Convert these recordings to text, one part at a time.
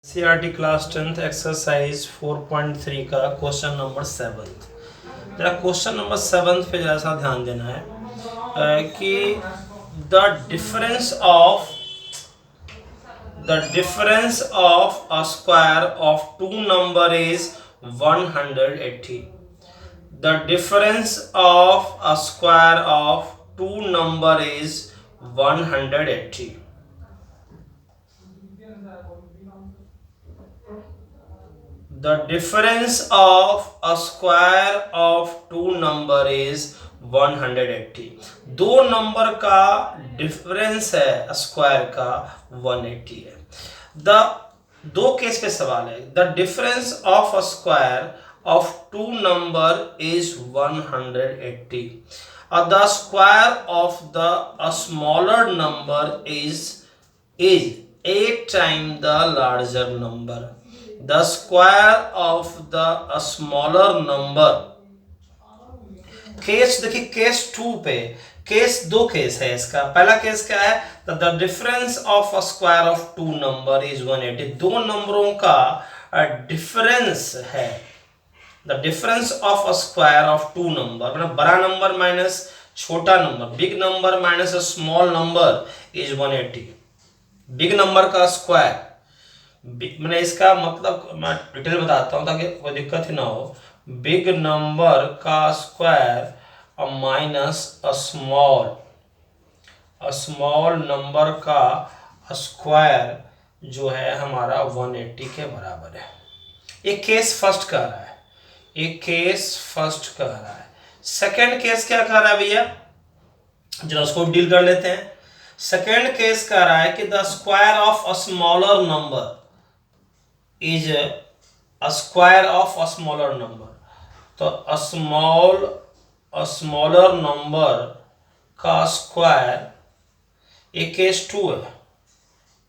CRT class 10th exercise 4.3 का question number 7। जरा question number 7 पे जरा सा ध्यान देना है कि the difference of a square of two number is 180। The difference of a square of two number is 180। The difference of a square of two number is 180। दो number का डिफरेंस है स्क्वायर का 180 है। द दो case पे सवाल है। The difference of a square of two number is 180 और the square of the smaller number is 8 times the larger number। The square of the smaller number। Case देखिए, case 2 पे case दो case है इसका। पहला केस क्या है? The difference of a square of two number is 180। दो नंबरों का डिफरेंस है। The difference of a square of two number मतलब बड़ा नंबर माइनस छोटा number, big number minus a small number is 180। Big number का स्क्वायर, मैंने इसका मतलब मैं डिटेल बताता हूँ ताकि कोई दिक्कत ही ना हो। बिग नंबर का square minus a small number का स्क्वायर जो है हमारा 180 के बराबर है। एक केस फर्स्ट कह रहा है, एक केस फर्स्ट कह रहा है। सेकंड केस क्या कह रहा है भैया, जरा उसको डील कर लेते हैं। सेकंड केस कह रहा है कि the square of a smaller number is a square of a smaller number. तो अ स्मॉलर नंबर का स्क्वायर, ये केस 2 है,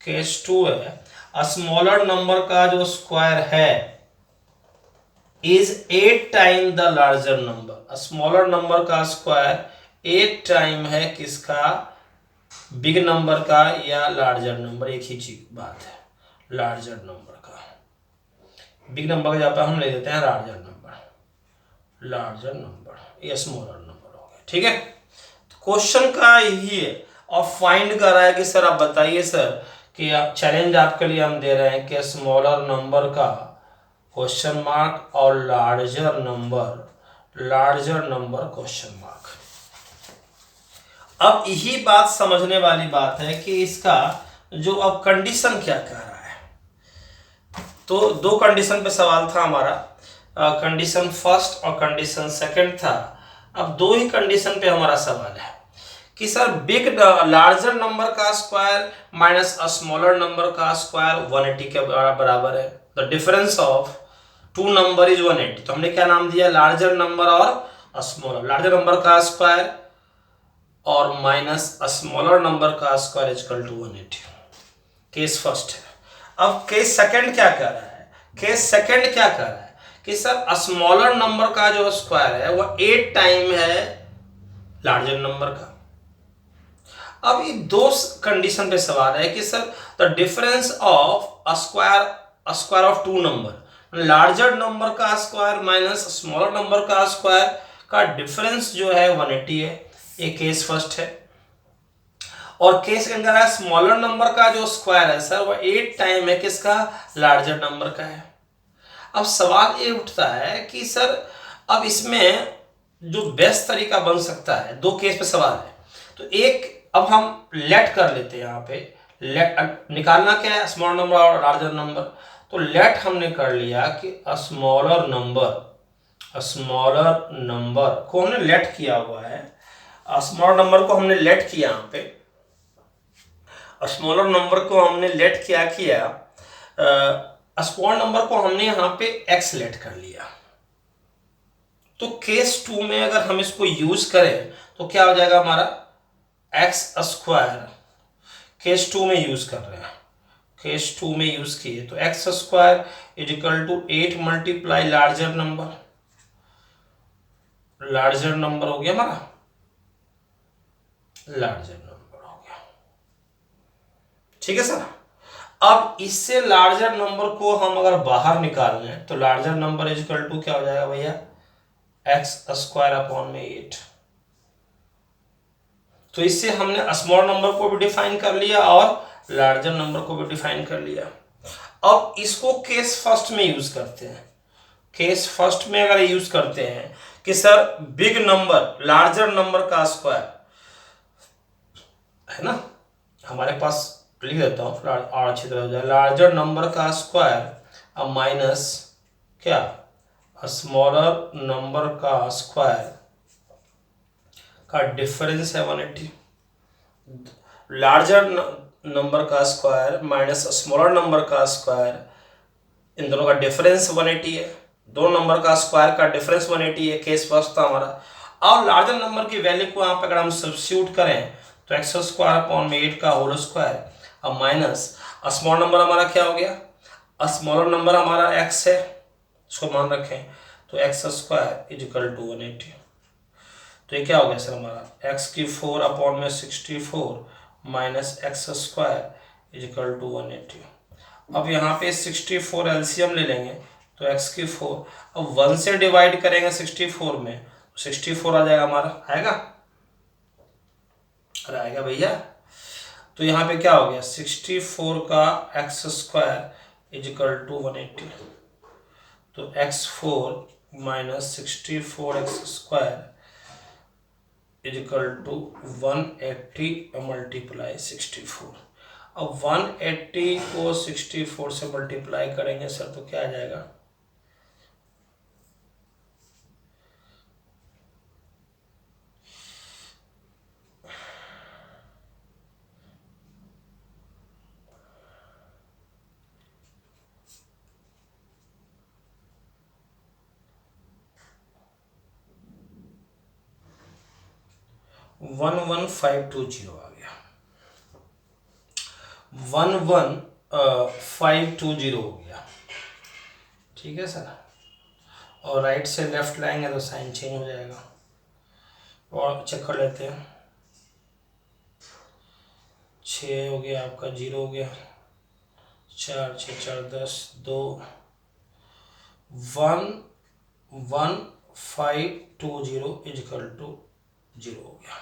केस 2 है। अ स्मॉलर नंबर का जो स्क्वायर है is 8 time the larger number. Smaller number का स्क्वायर 8 टाइम है किसका? बिग नंबर का या लार्जर नंबर, एक ही चीज बात है, लार्जर नंबर का। बिग नंबर का जहाँ पे हम ले देते हैं लार्जर नंबर, ये स्मॉलर नंबर हो गया। ठीक है, क्वेश्चन का यही है और फाइंड कर रहा है कि सर आप बताइए सर कि आप चैलेंज आपके लिए हम दे रहे हैं कि स्मॉलर नंबर का क्वेश्चन मार्क और लार्जर नंबर क्वेश्चन मार्क। अब यही बात समझने वाली बात है कि इसका जो अब कंडीशन क्या कह रहा है। तो दो कंडीशन पे सवाल था हमारा, कंडीशन फर्स्ट और कंडीशन सेकंड था। अब दो ही कंडीशन पे हमारा सवाल है कि सर बिग लार्जर नंबर का square minus a smaller number का स्क्वायर 180 के बराबर है। The difference of two number is 180। तो हमने क्या नाम दिया? लार्जर नंबर और स्मॉलर। लार्जर नंबर का स्क्वायर और माइनस स्मॉलर नंबर का square equal to 180। Case first है। अब केस सेकंड क्या कर रहा है? केस सेकंड क्या कर रहा है कि सर स्मॉलर नंबर का जो स्क्वायर है वो 8 टाइम है लार्जर नंबर का। अब ये दो कंडीशन पे सवाल है कि sir the difference of square of two number, larger number का स्क्वायर माइनस स्मॉलर नंबर का स्क्वायर का डिफरेंस जो है 180 है। ये केस फर्स्ट है। और केस के अंदर है स्मॉलर नंबर का जो स्क्वायर है सर वो 8 टाइम है किसका? लार्जर नंबर का है। अब सवाल ये उठता है कि सर अब इसमें जो बेस्ट तरीका बन सकता है, दो केस पे सवाल है तो एक अब हम लेट कर लेते हैं। यहाँ पे लेट निकालना क्या है? स्मॉल नंबर और लार्जर नंबर। तो लेट हमने कर लिया कि स्मॉलर नंबर को हमने लेट किया हुआ है। स्मॉलर नंबर को हमने लेट किया, यहाँ पे स्मॉलर नंबर को हमने लेट किया स्मॉल नंबर को हमने यहाँ पे एक्स लेट कर लिया। तो केस 2 में अगर हम इसको यूज करें तो क्या हो जाएगा हमारा? एक्स स्क्वायर केस 2 में यूज कर रहे हैं, केस 2 में यूज किए तो x square is equal to 8 multiply larger number हो गया हमारा, लार्जर नंबर हो गया। ठीक है सर। अब इससे लार्जर नंबर को हम अगर बाहर निकाल लें तो larger number is equal to क्या हो जाएगा भैया, एक्स स्क्वायर अपॉन में 8। तो इससे हमने स्मॉल नंबर को भी डिफाइन कर लिया और लार्जर नंबर को भी डिफाइन कर लिया। अब इसको केस फर्स्ट में यूज करते हैं। केस फर्स्ट में अगर यूज करते हैं कि sir big number larger number का स्क्वायर है ना, हमारे पास लिख देता हूँ और अच्छी तरह हो जाए, लार्जर नंबर का स्क्वायर अब माइनस क्या, स्मॉलर नंबर का स्क्वायर का डिफरेंस है 180। लार्जर नंबर का स्क्वायर माइनस स्मॉलर नंबर का स्क्वायर, इन दोनों का डिफरेंस 180 है। दो नंबर का स्क्वायर का डिफरेंस 180 है, केस फर्स्ट था हमारा। और लार्जर नंबर की वैल्यू को यहाँ पे अगर हम सब्स्टिट्यूट करें तो एक्स स्क्वायर अपॉन में 8 का होल स्क्वायर अब माइनस स्मॉल नंबर हमारा क्या हो गया, स्मॉलर नंबर हमारा एक्स है, इसको मान रखें, तो x square is equal to 180। तो ये क्या हो गया सर हमारा एक्स की 4 अपॉन में 64 minus x square is equal to 180। अब यहाँ पे 64 एलसीएम ले लेंगे तो x की 4, अब 1 से डिवाइड करेंगे 64 में, 64 आ जाएगा हमारा, आएगा, अरे आएगा भैया। तो यहाँ पे क्या हो गया 64 का x square is equal to 180। तो x4 minus 64 x square is equal to 180 multiply 64। अब 180 को 64 से मल्टीप्लाई करेंगे सर तो क्या आ जाएगा, वन 1520 आ गया, 11520 हो गया, ठीक है सर। और राइट से लेफ्ट लाएंगे तो साइन चेंज हो जाएगा। और चेक कर लेते हैं, 6 हो गया आपका, 0 हो गया, 4 6 4 10 2 11520 इजिकल टू 0 हो गया।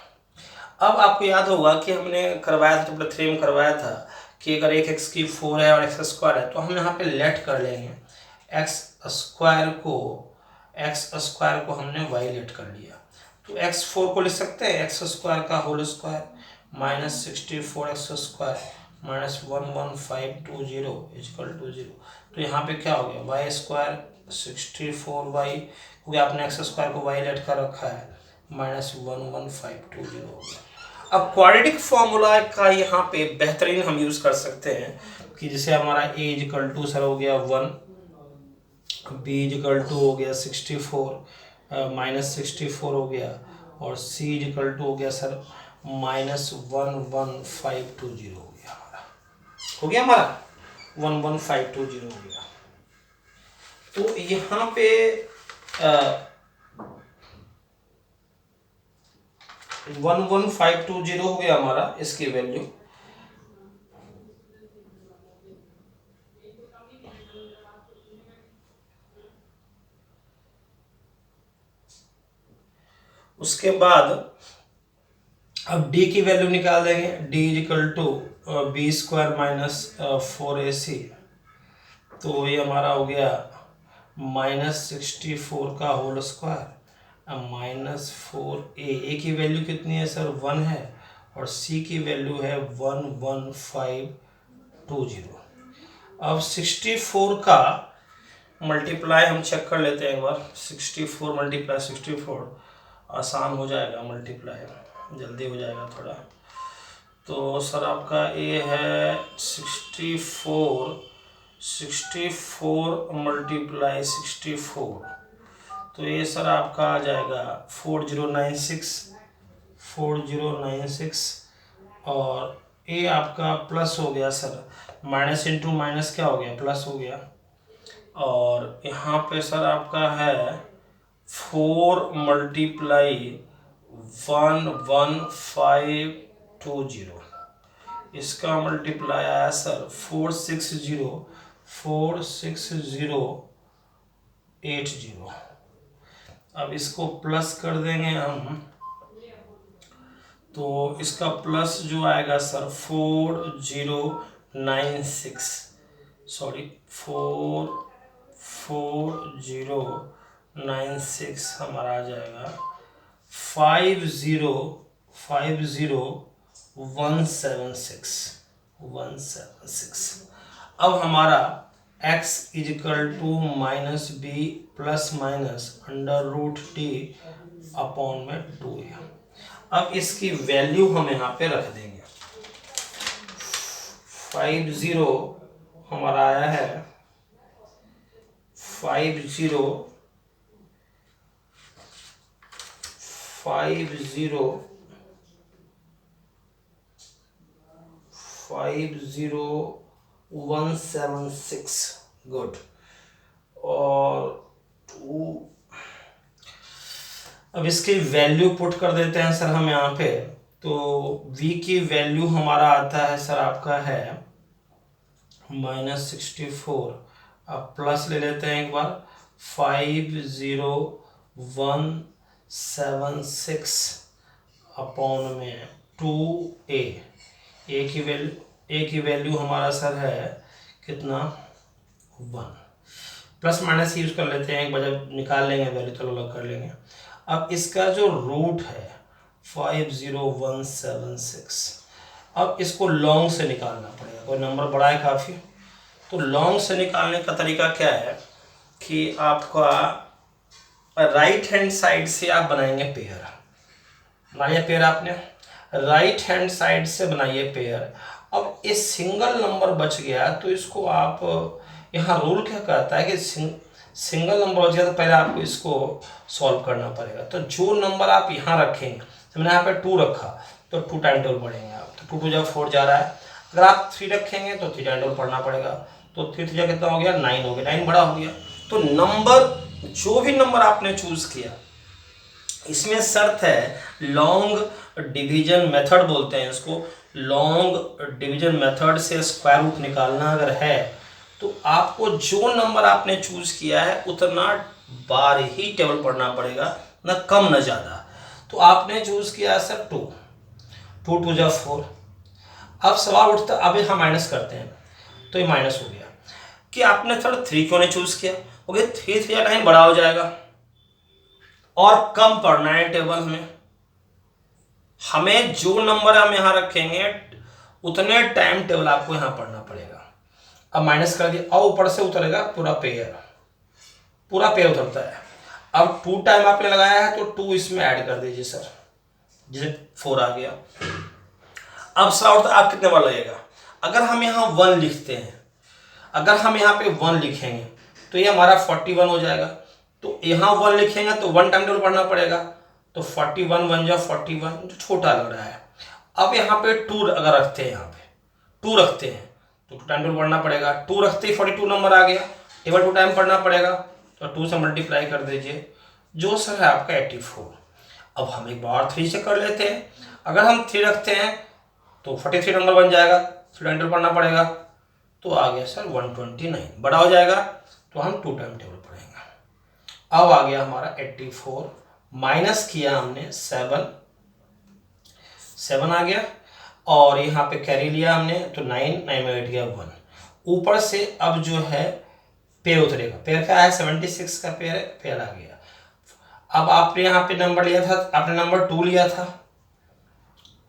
अब आपको याद होगा कि हमने करवाया था, चैप्टर 3 में करवाया था कि अगर एक एक्स की 4 है और एक्स स्क्वायर है तो हम यहाँ पे लेट कर लेंगे, एक्स स्क्वायर को हमने वाई लेट कर लिया। तो x4 को लिख सकते हैं एक्स स्क्वायर का whole square minus 64 x square minus 11520 is equal to 0। तो यहाँ पे क्या हो गया वाई स्क्वायर 64y, क्योंकि आपने एक्स स्क्वायर को वाई लेट कर रखा है, माइनस 11520 हो गया। अब क्वाड्रेटिक फॉर्मूला का यहाँ पे बेहतरीन हम यूज कर सकते हैं कि जैसे हमारा a इजिकल टू सर हो गया 1, b इजिकल टू हो गया 64 माइनस 64 हो गया, और c इजिकल टू हो गया सर माइनस 11520 हो गया हमारा, 11520 हो गया। तो यहाँ पे 11520 हो गया हमारा इसकी वैल्यू। उसके बाद अब d की वैल्यू निकाल देंगे, d is equal to b square minus 4ac, तो ये हमारा हो गया माइनस 64 का होल स्क्वायर माइनस 4a की वैल्यू कितनी है सर 1 है, और c की वैल्यू है 11520। अब 64 का मल्टीप्लाई हम चेक कर लेते हैं एक बार, 64 मल्टीप्लाई 64 आसान हो जाएगा, मल्टीप्लाई जल्दी हो जाएगा थोड़ा। तो सर आपका ये है 64 मल्टीप्लाई 64, तो ये सर आपका आ जाएगा 4096, और ये आपका प्लस हो गया सर, माइनस इंटू माइनस क्या हो गया प्लस हो गया, और यहाँ पे सर आपका है 4 मल्टीप्लाई 11520, इसका मल्टीप्लाई आया सर 460 अब इसको प्लस कर देंगे हम, तो इसका प्लस जो आएगा सर 4096 हमारा आ जाएगा 176। अब हमारा x is equal to minus b plus minus √t upon में 2a। अब इसकी वैल्यू हम यहाँ पे रख देंगे। 50 हमारा आया है 50 176 गुड। और अब इसकी वैल्यू पुट कर देते हैं सर हम यहाँ पे। तो v की वैल्यू हमारा आता है सर आपका है -64। अब प्लस ले लेते हैं एक बार 50176 अपॉन में 2a। ए की वैल्यू हमारा सर है कितना 1। प्लस माइनस यूज कर लेते हैं एक बार, जब निकाल लेंगे वैल्यू तो अलग कर लेंगे। अब इसका जो रूट है 50176, अब इसको लॉन्ग से निकालना पड़ेगा। कोई नंबर बड़ा है काफ़ी, तो लॉन्ग से निकालने का तरीका क्या है कि आपका राइट हैंड साइड से आप बनाएंगे पेयर। बनाइए पेयर, आपने राइट हैंड साइड से बनाइए पेयर। अब ये सिंगल नंबर बच गया तो इसको आप, यहाँ रूल क्या कहता है कि सिंगल नंबर बच गया तो पहले आपको इसको सॉल्व करना पड़ेगा। तो जो नंबर आप यहाँ रखेंगे, तो मैंने यहाँ पे 2 रखा तो 2 टाइम टेबल पढ़ेंगे आप, तो 2 2 4 जा रहा है। अगर आप 3 रखेंगे तो 3 टाइम टेबल पढ़ना पड़ेगा, तो 3 3 कितना हो गया 9 हो गया, 9 बड़ा हो गया। तो नंबर, जो भी नंबर आपने चूज किया, इसमें शर्त है लॉन्ग डिवीजन मेथड बोलते हैं इसको, लॉन्ग डिवीजन मेथड से स्क्वायर रूट निकालना अगर है तो आपको जो नंबर आपने चूज किया है उतना बार ही टेबल पढ़ना पड़ेगा, ना कम ना ज़्यादा। तो आपने चूज किया सर 2 2 2 जा 4। अब सवाल उठता, अभी हम माइनस करते हैं तो ये माइनस हो गया कि आपने सर 3 क्यों नहीं चूज किया। ओके, 3 3 9 बड़ा हो जाएगा और कम पढ़ना है टेबल हमें जो नंबर हम यहाँ रखेंगे उतने टाइम टेबल आपको यहाँ पढ़ना पड़ेगा। अब माइनस कर दिया और ऊपर से उतरेगा पूरा पेयर उतरता है। अब 2 टाइम आपने लगाया है तो 2 इसमें ऐड कर दीजिए सर, जैसे 4 आ गया। अब सवाल तो आप कितने बार लगेगा। अगर हम यहाँ 1 लिखते हैं, अगर हम यहाँ पे 1 लिखेंगे तो ये हमारा 41 हो जाएगा। तो यहाँ 1 लिखेंगे तो 1 टाइम टेबल पढ़ना पड़ेगा, तो 41 1 जा 41, जो छोटा लग रहा है। अब यहाँ पे 2 अगर रखते हैं, यहाँ पे 2 रखते हैं तो 2 टाइम टेबल पढ़ना पड़ेगा। 2 रखते ही 42 नंबर आ गया, टेबल 2 टाइम पढ़ना पड़ेगा, तो 2 से मल्टीप्लाई कर दीजिए, जो सर है आपका 84। अब हम एक बार 3 से कर लेते हैं। अगर हम 3 रखते हैं तो 43 नंबर बन जाएगा, 3 टाइम टेबल पढ़ना पड़ेगा, तो आ गया सर 129, बड़ा हो जाएगा तो हम 2 टाइम टेबल पढ़ेंगे। अब आ गया हमारा 84, माइनस किया हमने 7 आ गया, और यहाँ पे कैरी लिया हमने तो 9 में 8 गया 1। ऊपर से अब जो है पेयर उतरेगा, पेयर क्या है 76 का पेयर आ गया। अब आपने यहाँ पे नंबर लिया था, आपने नंबर 2 लिया था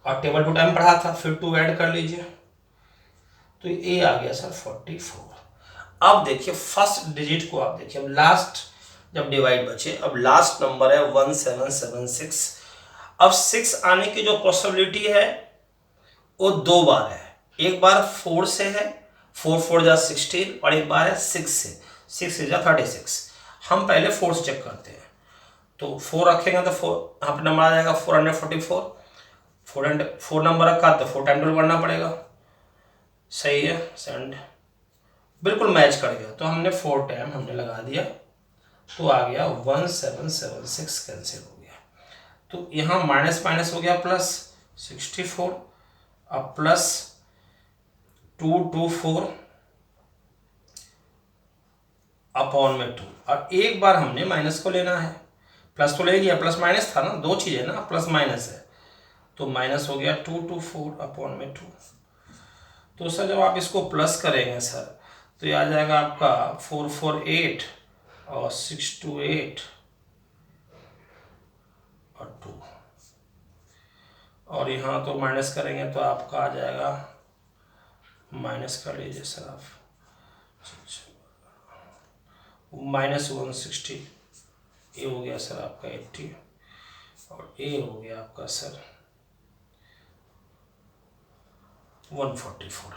और टेबल 2 टाइम पढ़ा था, फिर 2 ऐड कर लीजिए, तो ये आ गया सर 44। अब देखिए फर्स्ट डिजिट को आप देखिए, अब लास्ट जब डिवाइड बचे, अब लास्ट नंबर है 1776। अब 6 आने की जो पॉसिबिलिटी है वो 2 बार है, एक बार 4 से है, 4 4 जा 16, और एक बार है 6 से, 6 से जा 36। हम पहले 4 से चेक करते हैं, तो 4 रखेंगे तो 4 यहाँ पर नंबर आ जाएगा 444। 4 नंबर रखा तो 4 टाइम टेबल पढ़ना पड़ेगा, सही है, सेंड बिल्कुल मैच कर गया। तो हमने 4 टाइम हमने लगा दिया, तो आ गया 1776 कैंसिल हो गया। तो यहाँ माइनस माइनस हो गया प्लस 64, अब प्लस 224 अपॉन में 2, और एक बार हमने माइनस को लेना है, प्लस तो ले लिया, प्लस माइनस था ना, दो चीज़ें ना, प्लस माइनस है, तो माइनस हो गया 224 अपॉन में 2। तो सर जब आप इसको प्लस करेंगे सर, तो ये आ जाएगा आपका 448 और 628 और 2, और यहाँ तो माइनस करेंगे तो आपका आ जाएगा, माइनस कर लीजिए सर आप, -160, ये हो गया सर आपका 80, और ये हो गया आपका सर 144।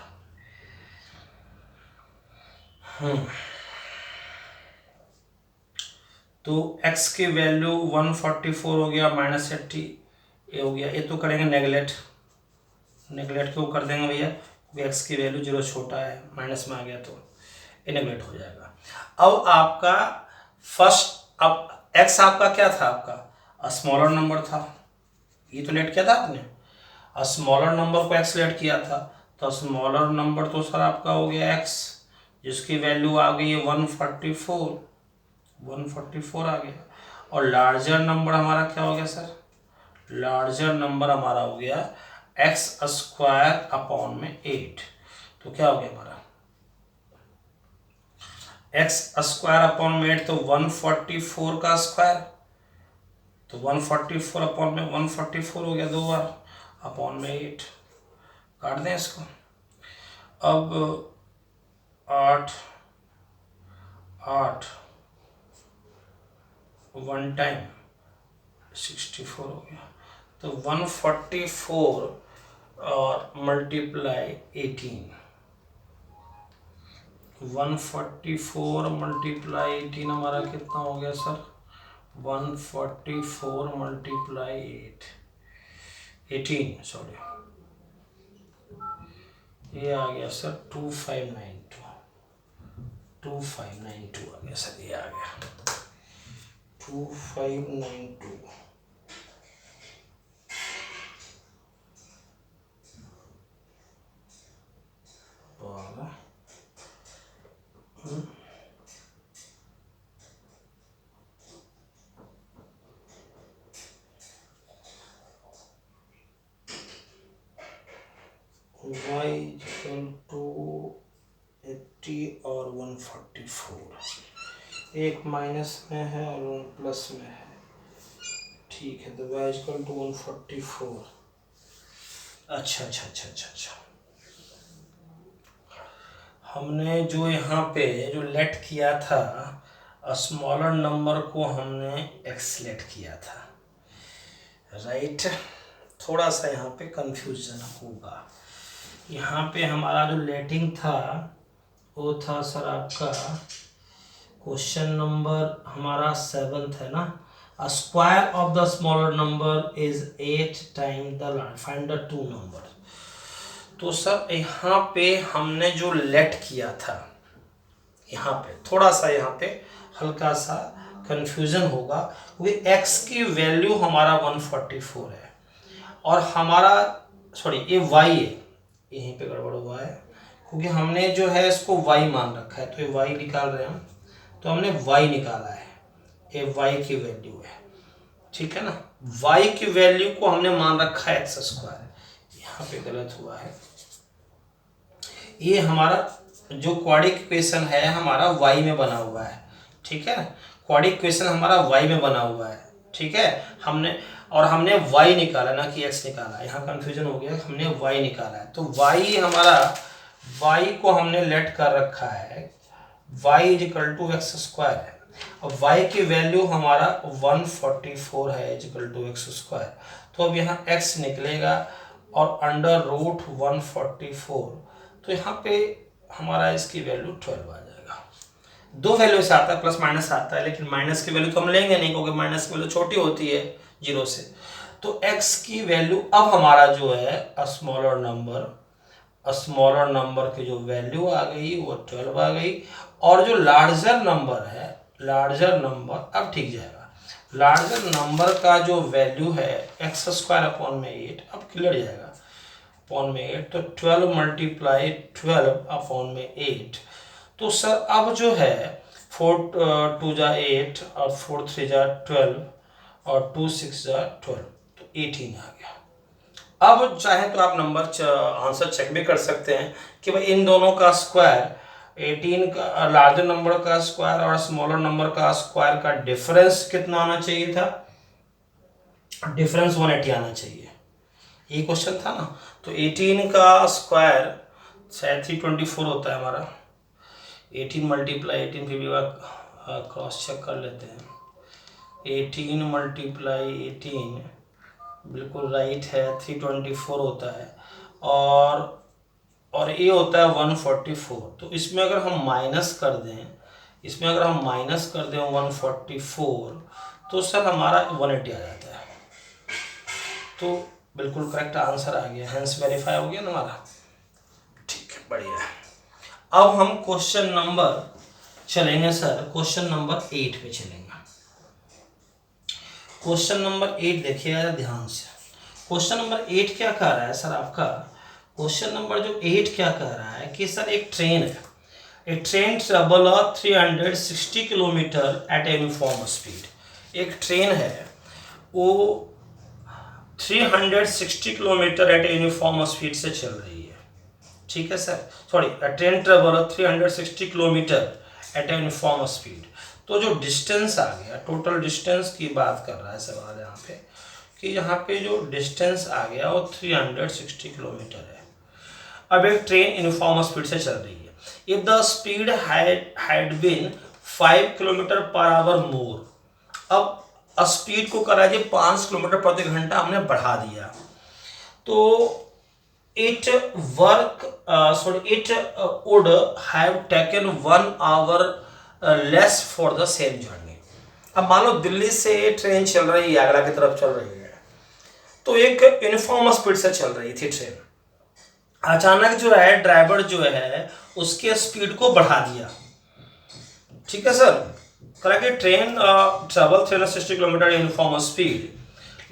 तो x की वैल्यू 144 हो गया, -80 ये हो गया। ये तो करेंगे नेगलेक्ट क्यों कर देंगे भैया, क्योंकि x की वैल्यू 0 छोटा है, माइनस में आ गया तो ये नेगलेक्ट हो जाएगा। अब आपका फर्स्ट, अब x आपका क्या था, आपका स्मॉलर नंबर था, ये तो लेट किया था आपने, स्मॉलर नंबर को x लेट किया था, तो स्मॉलर नंबर तो सर आपका हो गया x, जिसकी वैल्यू आ गई है 144 आ गया। और लार्जर नंबर हमारा क्या हो गया सर, लार्जर नंबर हमारा हो गया x² अपॉन में 8। तो क्या हो गया हमारा x² अपॉन में 8, तो 144 का स्क्वायर, तो 144 अपॉन में 144 हो गया 2 बार, अपॉन में 8, काट दें इसको। अब 8 1 टाइम 64 हो गया, तो 144 और मल्टीप्लाई 18, 144 मल्टीप्लाई 18 हमारा कितना हो गया सर, 144 मल्टीप्लाई 18 सॉरी, ये आ गया सर 2592 आ गया सर, ये आ गया 2592। y इक्वल टू 80 और 144, एक माइनस में है और वन प्लस में है, ठीक है, तो y इक्वल टू 144। अच्छा, हमने जो यहाँ पे जो लेट किया था, स्मॉलर नंबर को हमने एक्सलेट किया था, राइट। थोड़ा सा यहाँ पे कंफ्यूजन होगा, यहाँ पे हमारा जो लेटिंग था वो था सर आपका क्वेश्चन नंबर हमारा 7th है ना, a square of the smaller number is 8 times the large, find the two number। तो सर यहाँ पे हमने जो लेट किया था, यहाँ पे थोड़ा सा यहाँ पे हल्का सा कंफ्यूजन होगा, क्योंकि x की वैल्यू हमारा 144 है और हमारा सॉरी ये y है, यहीं पे गड़बड़ हुआ है, क्योंकि हमने जो है इसको y मान रखा है, तो ये y निकाल रहे हैं हम, तो हमने y निकाला है, ये y की वैल्यू है, ठीक है ना, y की वैल्यू को हमने मान रखा है x², यहाँ पे गलत हुआ है। ये हमारा जो क्वाड्रिक इक्वेशन है हमारा y में बना हुआ है, ठीक है, क्वाड्रिक इक्वेशन हमारा y में बना हुआ है, ठीक है, हमने y निकाला ना कि x निकाला, यहाँ कंफ्यूजन हो गया, हमने y निकाला है, तो y हमारा y को हमने लेट कर रखा है, y इक्वल टू x² है, और y की वैल्यू हमारा 144 है इक्वल टू x², तो अब यहाँ x निकलेगा और अंडर रूट 144, तो यहाँ पे हमारा इसकी वैल्यू 12 आ जाएगा। दो वैल्यू से आता है, प्लस माइनस आता है, लेकिन माइनस की वैल्यू तो हम लेंगे नहीं, क्योंकि माइनस की वैल्यू छोटी होती है 0 से। तो x की वैल्यू अब हमारा जो है स्मॉलर नंबर की जो वैल्यू आ गई वो 12 आ गई, और जो लार्जर नंबर है, लार्जर नंबर अब ठीक जाएगा, लार्जर नंबर का जो वैल्यू है x² अपॉन में 8 अब क्लियर जाएगा, अपॉन में 8, तो 12 मल्टीप्लाई 12 अपॉन में 8। तो सर अब जो है 4 2 जा 8 और 4 3 जा 12 और 2 6 जा 12, तो 18 आ गया। अब चाहे तो आप नंबर आंसर चेक भी कर सकते हैं कि भाई इन दोनों का स्क्वायर, 18 का लार्जर नंबर का स्क्वायर और स्मॉलर नंबर का स्क्वायर का डिफरेंस कितना आना चाहिए था? डिफरेंस 180 आना चाहिए, ये क्वेश्चन था ना। तो 18 का स्क्वायर शायद 324 होता है हमारा। 18 मल्टीप्लाई 18, फिर भी क्रॉस चेक कर लेते हैं। 18 मल्टीप्लाई 18 बिल्कुल राइट है, 324 होता है, और ये होता है 144। तो इसमें अगर हम माइनस कर दें, 144, तो सर हमारा 180 आ जाता है। तो बिल्कुल करेक्ट आंसर आ गया, हेंस वेरीफाई हो गया ना हमारा। ठीक है, बढ़िया है। अब हम क्वेश्चन नंबर चलेंगे सर, क्वेश्चन नंबर 8 पे चलेंगे। क्वेश्चन नंबर 8 देखिएगा ध्यान से। क्वेश्चन नंबर 8 क्या कह रहा है सर आपका? क्वेश्चन नंबर जो 8 क्या कह रहा है कि सर एक ट्रेन है, a train travel 360 kilometre at uniform speed. एक ट्रेन है, वो 360 किलोमीटर एट यूनिफॉर्म स्पीड से चल रही है। ठीक है sir, sorry, train travel 360 kilometre at uniform speed. तो जो डिस्टेंस आ गया, टोटल डिस्टेंस की बात कर रहा है सवाल यहाँ पे, कि यहाँ पे जो डिस्टेंस आ गया वो 360 किलोमीटर है। अब एक ट्रेन यूनिफॉर्म स्पीड से चल रही है। If the speed had been 5 kilometre per hour more, अब स्पीड को करा जी 5 किलोमीटर प्रति घंटा हमने बढ़ा दिया, तो it would have taken 1 hour less for the same journey। अब मान लो दिल्ली से ट्रेन चल रही है, आगरा की तरफ चल रही है, तो एक यूनिफॉर्म स्पीड से चल रही थी ट्रेन। अचानक जो है ड्राइवर जो है उसके स्पीड को बढ़ा दिया। ठीक है sir, correct. Train travel 360 kilometre uniform speed,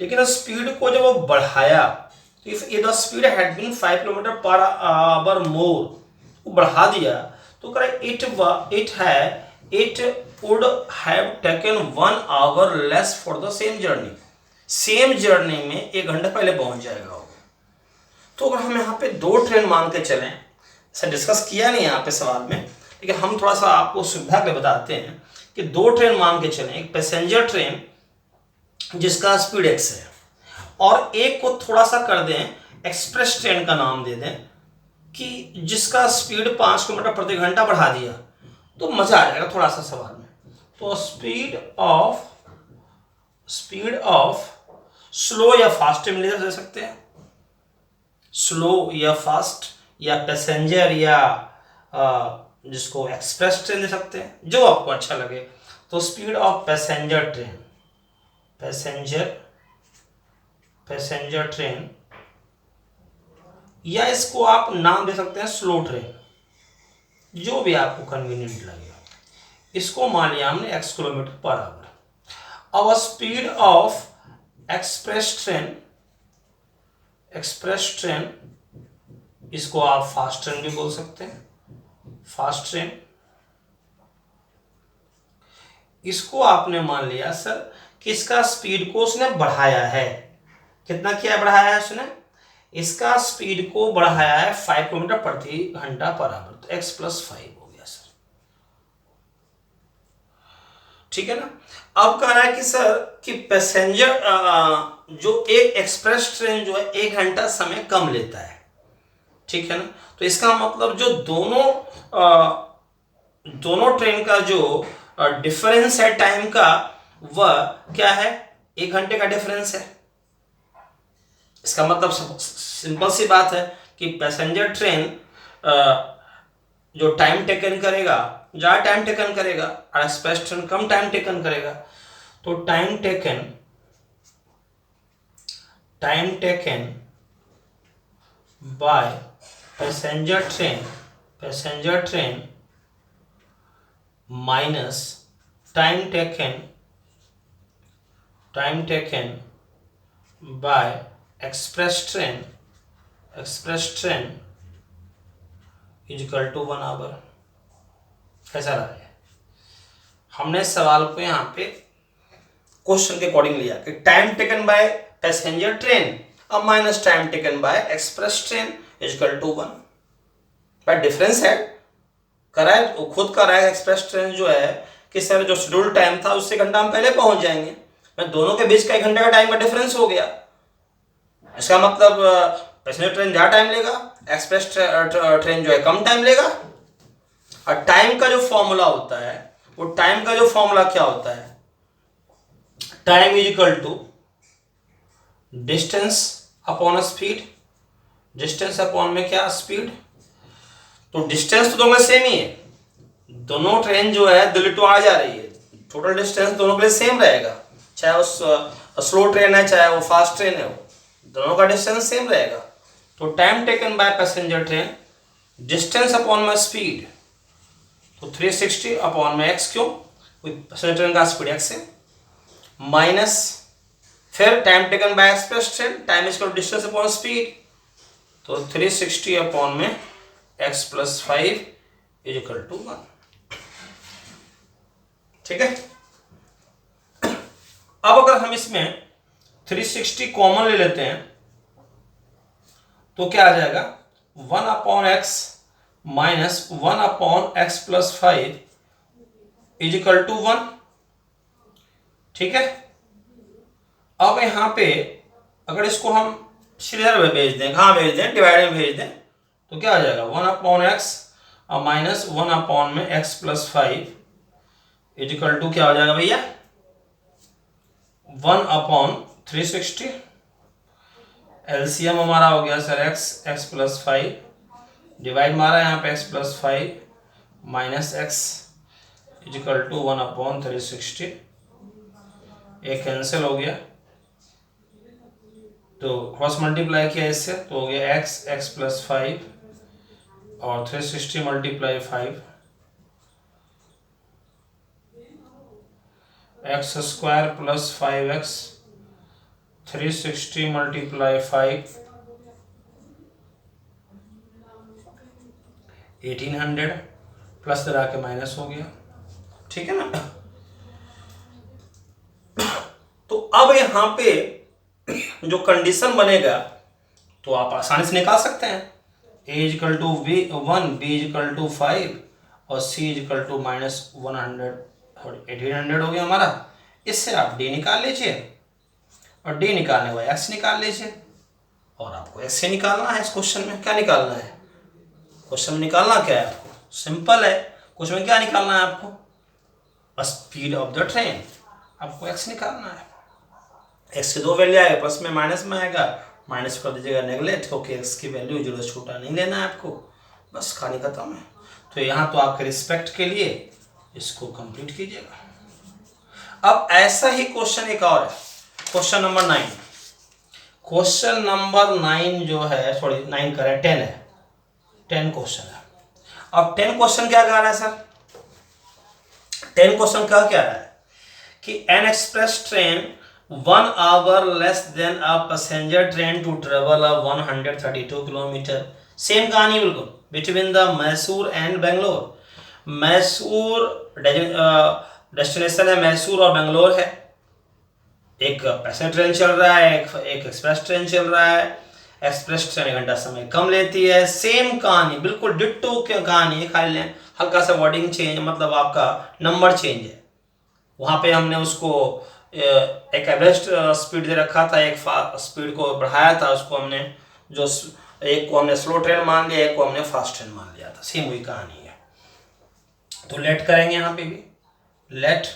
लेकिन स्पीड को जब वो बढ़ाया, if the speed had been 5 kilometre per hour more, वो बढ़ा दिया, तो correct it would have taken 1 hour less for the same journey. Same journey में 1 घंटा पहले पहुंच जाएगा वो। तो अगर हम यहाँ पे 2 ट्रेन मान के चलें, सर डिस्कस किया नहीं यहाँ पे सवाल में, लेकिन हम थोड़ा सा आपको सुविधा के बताते हैं कि 2 ट्रेन मान के चलें। एक पैसेंजर ट्रेन जिसका स्पीड x है, और एक को थोड़ा सा कर दें एक्सप्रेस ट्रेन का नाम दे दें, कि जिसका स्पीड 5 किलोमीटर प्रति घंटा बढ़ा दिया, तो मजा आ जाएगा थोड़ा सा सवाल में। तो स्पीड ऑफ स्लो या फास्ट में दे सकते हैं, स्लो या फास्ट, या पैसेंजर, या जिसको एक्सप्रेस ट्रेन दे सकते हैं, जो आपको अच्छा लगे। तो speed of passenger train, passenger train, या इसको आप नाम दे सकते हैं स्लो ट्रेन, जो भी आपको कन्वीनियंट लगे। इसको मान लिया हमने x किलोमीटर पर आवर। अब स्पीड ऑफ एक्सप्रेस ट्रेन, इसको आप फास्ट ट्रेन भी बोल सकते हैं, फास्ट ट्रेन। इसको आपने मान लिया सर कि इसका स्पीड को उसने बढ़ाया है। कितना किया बढ़ाया है उसने? इसका स्पीड को बढ़ाया है 5 किलोमीटर प्रति घंटा पर आवर, तो x + 5 हो गया सर। ठीक है ना। अब कह रहा है कि सर कि पैसेंजर जो एक एक्सप्रेस ट्रेन जो है 1 घंटा समय कम लेता है। ठीक है ना। तो इसका मतलब जो दोनों ट्रेन का जो डिफरेंस है टाइम का, वह क्या है? 1 घंटे का डिफरेंस है। इसका मतलब सिंपल सी बात है कि पैसेंजर ट्रेन जो टाइम टेकन करेगा, ज़्यादा टाइम टेकन करेगा, और एक्सप्रेस ट्रेन कम टाइम टेकन करेगा। तो time taken by passenger train minus time taken by express train express train is equal to 1 hour. कैसा रहा है? हमने सवाल को यहाँ पे क्वेश्चन के अकॉर्डिंग लिया कि time taken by passenger train अब minus time taken by express train is equal to 1। भाई डिफरेंस है, करा है वो खुद करा है। एक्सप्रेस ट्रेन जो है कि सर जो शेड्यूल टाइम था उससे घंटा हम पहले पहुंच जाएंगे, मैं दोनों के बीच का 1 घंटे का टाइम का डिफरेंस हो गया। इसका मतलब पैसेंजर ट्रेन ज़्यादा टाइम लेगा, एक्सप्रेस ट्रेन जो है कम टाइम लेगा। और टाइम का जो फॉर्मूला होता है, वो टाइम का जो फॉर्मूला क्या होता है? Time is equal to distance upon speed. Distance upon में क्या? स्पीड। तो डिस्टेंस तो दोनों सेम ही है, दोनों ट्रेन जो है दिल्ली टू आ जा रही है, टोटल डिस्टेंस दोनों के लिए सेम रहेगा, चाहे वो स्लो ट्रेन है चाहे वो फास्ट ट्रेन है, दोनों का डिस्टेंस सेम रहेगा। तो time taken by passenger train distance upon में स्पीड, तो 360 अपॉन में एक्स, क्यों? पैसेंजर ट्रेन का स्पीड एक्स है, माइनस फिर time taken by express train, time is equal distance upon speed, तो 360 अपॉन में x plus 5 is equal to 1। ठीक है। अब अगर हम इसमें 360 कॉमन ले लेते हैं तो क्या आ जाएगा? 1 upon x minus 1 upon x plus 5 is equal to 1। ठीक है। अब यहां पे अगर इसको हम सीधे में भेज दें, कहाँ भेज दें? डिवाइड में भेज दें, तो क्या आ जाएगा? 1 अपॉन एक्स माइनस 1 अपॉन में x plus 5 is equal to क्या हो जाएगा भैया? 1 अपॉन 360। एलसीएम हमारा हो गया सर एक्स प्लस 5, डिवाइड मारा यहाँ पे x plus 5 minus x is equal to 1 upon 360। एक कैंसिल हो गया, तो क्रॉस मल्टीप्लाई किया इससे तो हो गया एक्स प्लस 5 और 360 multiply 5 x square plus 5x 360 multiply 5 1800 plus करा के माइनस हो गया। ठीक है ना। तो अब यहां पे जो कंडीशन बनेगा तो आप आसानी से निकाल सकते हैं। a is equal to 1, b is equal to 5 और c इजिकल टू माइनस 100 और 1800 हो गया हमारा। इससे आप d निकाल लीजिए और d निकालने के बाद x निकाल लीजिए, और आपको x से निकालना है। इस क्वेश्चन में क्या निकालना है? क्वेश्चन में निकालना क्या है आपको? सिंपल है। क्वेश्चन में क्या निकालना है आपको? Speed of the train. आपको x निकालना है। x की दो वैल्यू आएगा, प्लस में माइनस में आएगा, माइनस कर दीजिएगा नेगलेक्ट होके x की वैल्यू 0 छोटा नहीं लेना है आपको, बस कहानी खत्म है। तो यहाँ तो आपके रिस्पेक्ट के लिए इसको कंप्लीट कीजिएगा। अब ऐसा ही क्वेश्चन एक और है, क्वेश्चन नंबर 9। क्वेश्चन नंबर 9 जो है, सॉरी 9 करें 10 है, 10 क्वेश्चन है। अब 10 क्वेश्चन क्या कह रहा है सर? 10 क्वेश्चन क्या कह रहा है कि N express train 1 hour less than a passenger train to travel a 132 kilometre. Same कहानी बिल्कुल, between the Mysore and Bangalore. Mysore destination है, मैसूर और बेंगलोर है। एक पैसेंजर ट्रेन चल रहा है, एक एक्सप्रेस ट्रेन चल रहा है। एक्सप्रेस ट्रेन 1 घंटा समय कम लेती है। सेम कहानी, बिल्कुल डिट्टो कहानी, खाली हल्का सा वर्डिंग चेंज, मतलब आपका नंबर चेंज है। वहाँ पे हमने उसको एक एवरेज स्पीड दे रखा था, एक स्पीड को बढ़ाया था, उसको हमने जो एक को हमने स्लो ट्रेन मान लिया, एक को हमने फास्ट ट्रेन मान लिया था। सेम वही कहानी है। तो लेट करेंगे यहाँ पे भी, let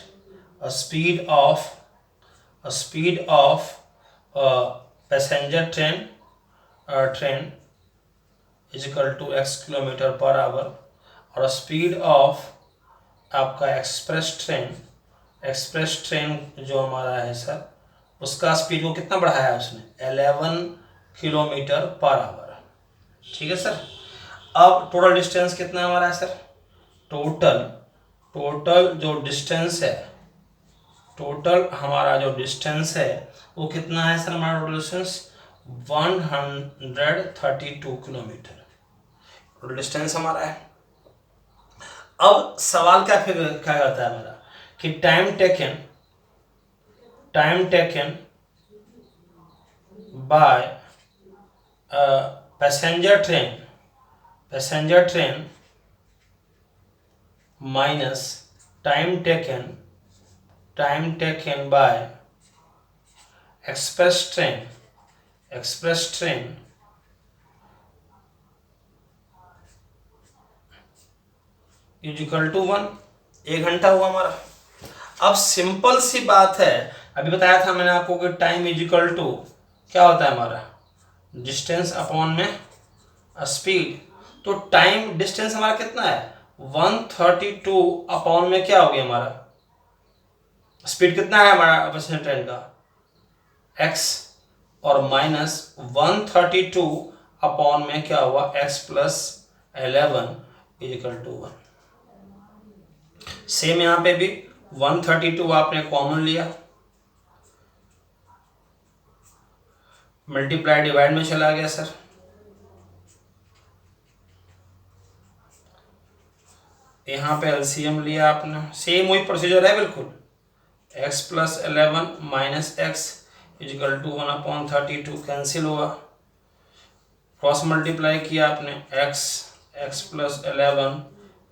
a speed of passenger train is equal to x kilometre per hour, और स्पीड ऑफ आपका एक्सप्रेस ट्रेन जो हमारा है सर, उसका स्पीड को कितना बढ़ाया है उसने? 11 किलोमीटर पर आवर। ठीक है सर। अब टोटल डिस्टेंस कितना हमारा है सर? टोटल जो डिस्टेंस है, टोटल हमारा जो डिस्टेंस है वो कितना है सर? हमारा total distance 132 kilometre total distance हमारा है। अब सवाल क्या करता है मेरा कि time taken by passenger train minus time taken by express train equal to 1। 1 घंटा हुआ हमारा। अब सिंपल सी बात है, अभी बताया था मैंने आपको कि टाइम इक्वल टू क्या होता है हमारा, डिस्टेंस अपॉन में स्पीड। तो टाइम डिस्टेंस हमारा कितना है 132 अपॉन में क्या हो गया हमारा स्पीड कितना है हमारा पैसेंजर ट्रेन का x, और माइनस 132 अपॉन में क्या हुआ x plus 11 equal to 1। Same यहां पे भी 132 आपने कॉमन लिया, मल्टीप्लाई डिवाइड में चला गया सर, यहाँ पे एलसीएम लिया आपने, सेम वही प्रोसीजर है बिल्कुल। x plus 11 minus x is equal to 1/32 cancel हुआ, क्रॉस मल्टीप्लाई किया आपने, x plus 11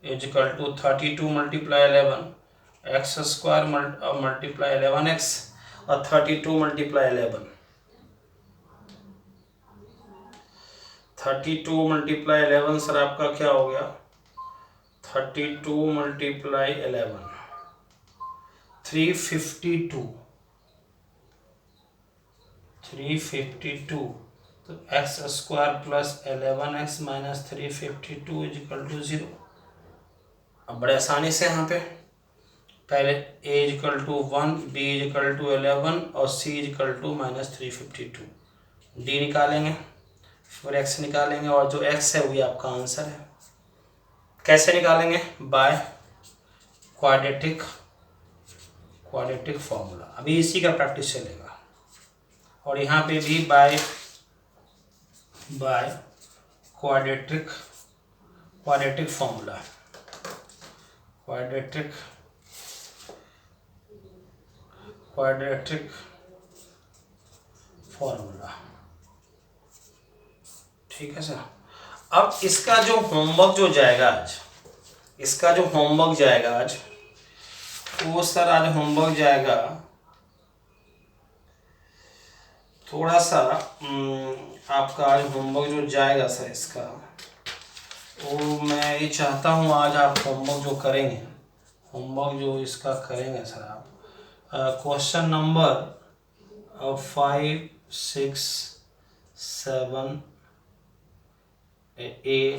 is equal to 32 multiply 11 x square multiply 11x और 32 मल्टीप्लाई 11, 32 मल्टीप्लाई 11 सर आपका क्या हो गया 32 मल्टीप्लाई 11 352 तो x square plus 11x minus 352 is equal to 0। अब बड़े आसानी से यहाँ पे पहले a is equal to 1, b is equal to 11 और c is equal to minus 352, d निकालेंगे फिर x निकालेंगे और जो x है वही आपका आंसर है। कैसे निकालेंगे बाय क्वाड्रेटिक फॉर्मूला, अभी इसी का प्रैक्टिस चलेगा। और यहाँ पे भी by quadratic formula, quadratic formula, ठीक है सर। अब इसका जो होमवर्क जाएगा आज, वो सर आज होमवर्क जाएगा थोड़ा सा आपका आज होमवर्क जो जाएगा सर इसका, वो मैं ये चाहता हूँ आज आप होमवर्क जो इसका करेंगे सर आप क्वेश्चन नंबर 5, 6, 7, 8